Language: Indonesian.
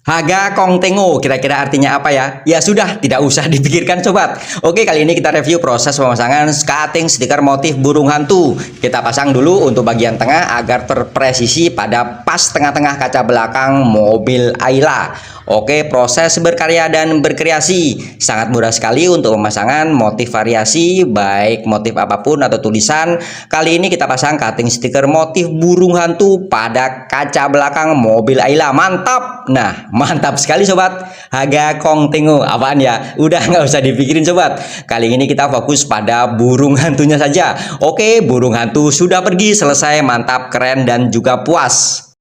Haga Kong Tengo, kira-kira artinya apa ya? Ya sudah, tidak usah dipikirkan sobat. Oke, kali ini kita review proses pemasangan cutting stiker motif burung hantu. Kita pasang dulu untuk bagian tengah agar terpresisi pada pas tengah-tengah kaca belakang mobil Ayla. Oke, proses berkarya dan berkreasi sangat mudah sekali untuk pemasangan motif variasi, baik motif apapun atau tulisan. Kali ini kita pasang cutting stiker motif burung hantu pada kaca belakang mobil Ayla. Mantap! Nah, mantap sekali sobat. Haga Kong Tengo, apaan ya? Udah nggak usah dipikirin sobat. Kali ini kita fokus pada burung hantunya saja. Oke, burung hantu sudah pergi, selesai, mantap, keren, dan juga puas.